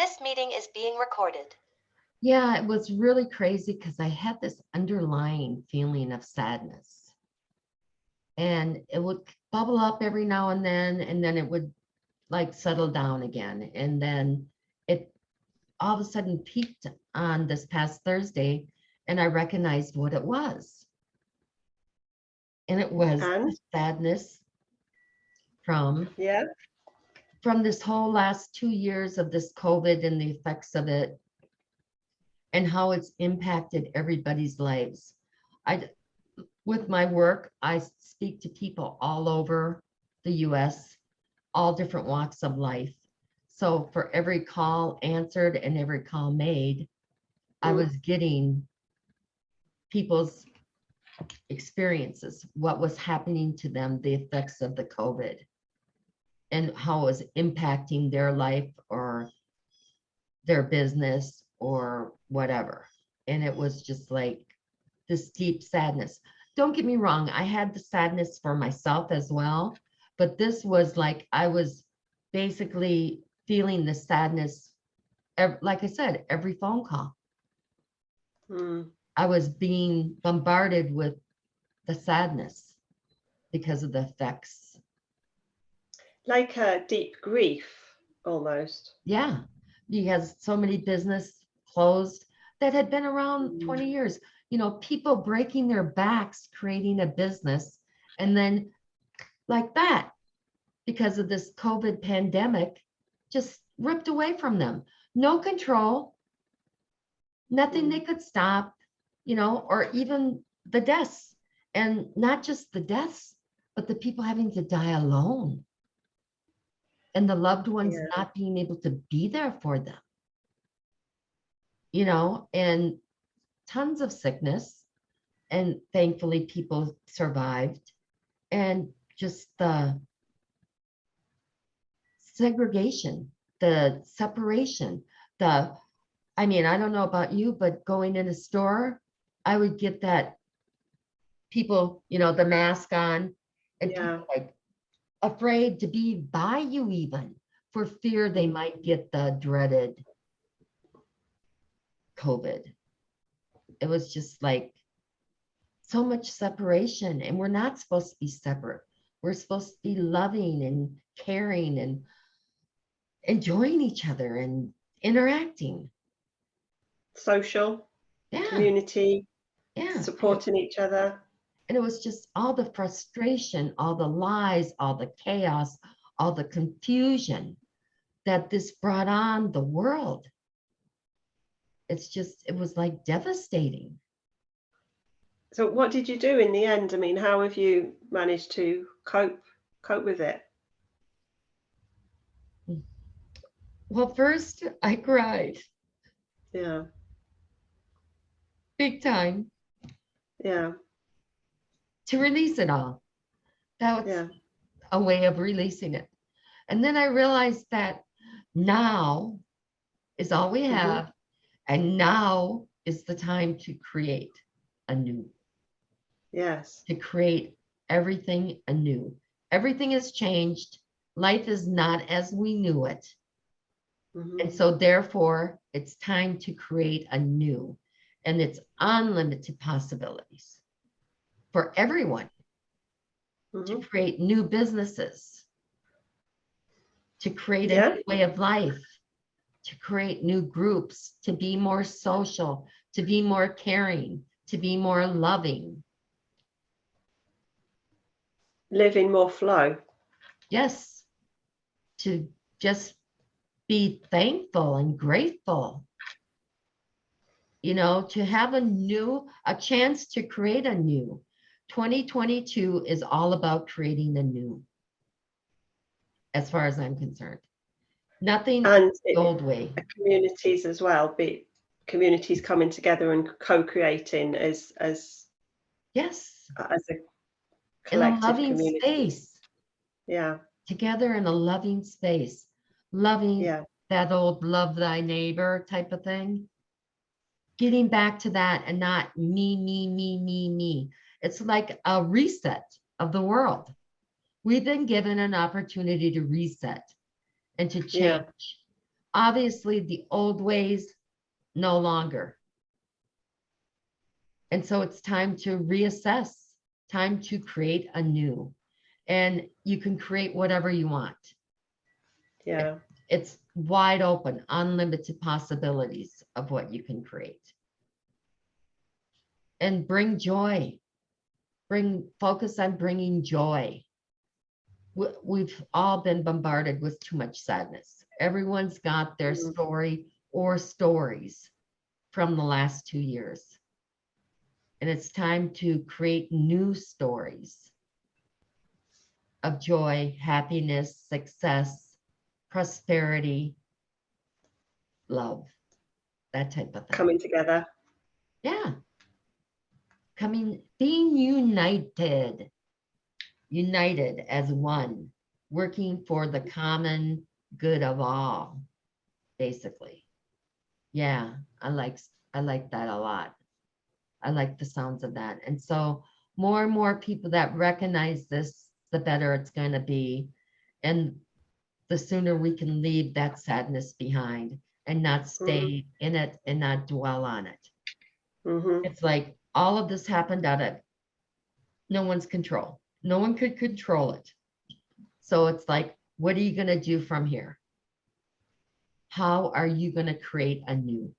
This meeting is being recorded. Yeah, it was really crazy because I had this underlying feeling of sadness. And it would bubble up every now and then it would like settle down again. And then it all of a sudden peaked on this past Thursday, and I recognized what it was. And it was the sadness from this whole last 2 years of this COVID and the effects of it, and how it's impacted everybody's lives. With my work, I speak to people all over the US, all different walks of life. So for every call answered and every call made, I was getting people's experiences, what was happening to them, the effects of the COVID, and how it was impacting their life or their business or whatever. And it was just like this deep sadness. Don't get me wrong, I had the sadness for myself as well, but this was like I was basically feeling the sadness, like I said, every phone call. I was being bombarded with the sadness because of the effects. Like a deep grief, almost. Yeah, because so many business closed that had been around 20 years. You know, people breaking their backs creating a business, and then like that, because of this COVID pandemic, just ripped away from them. No control, nothing they could stop, you know, or even the deaths. And not just the deaths, but the people having to die alone. And the loved ones not being able to be there for them. You know, and tons of sickness. And thankfully people survived. And just the segregation, the separation, I mean, I don't know about you, but going in a store, I would get that people, you know, the mask on, and people like afraid to be by you even for fear they might get the dreaded COVID. It was just like so much separation, and we're not supposed to be separate. We're supposed to be loving and caring and enjoying each other and interacting. Social, community, supporting each other. And it was just all the frustration, all the lies, all the chaos, all the confusion that this brought on the world. It's just, it was like devastating. So what did you do in the end? I mean, how have you managed to cope with it? Well, first I cried. Yeah. Big time. Yeah. To release it all. That was a way of releasing it. And then I realized that now is all we have. And now is the time to create anew. Yes. To create everything anew. Everything has changed. Life is not as we knew it. And so therefore, it's time to create anew. And it's unlimited possibilities for everyone to create new businesses, to create a new way of life, to create new groups, to be more social, to be more caring, to be more loving. Live in more flow. Yes. To just be thankful and grateful. You know, to have a chance to create a new. 2022 is all about creating a new, as far as I'm concerned. Nothing and the old way. Communities as well, be communities coming together and co-creating as a collective in a loving community. Space. Yeah. Together in a loving space. Loving that old love thy neighbor type of thing. Getting back to that and not me. It's like a reset of the world. We've been given an opportunity to reset and to change. obviously the old ways no longer. And so it's time to reassess, time to create anew. And you can create whatever you want. Yeah. It's wide open, unlimited possibilities of what you can create. And bring joy. Focus on bringing joy. We've all been bombarded with too much sadness. Everyone's got their Mhm. story or stories from the last 2 years. And it's time to create new stories of joy, happiness, success, prosperity, love, that type of thing. Coming together. Yeah. Being united as one, working for the common good of all, basically. Yeah, I like that a lot. I like the sounds of that. And so more and more people that recognize this, the better it's going to be. And the sooner we can leave that sadness behind and not stay in it and not dwell on it. Mm-hmm. It's like all of this happened out of no one's control. No one could control it. So it's like, what are you going to do from here? How are you going to create anew?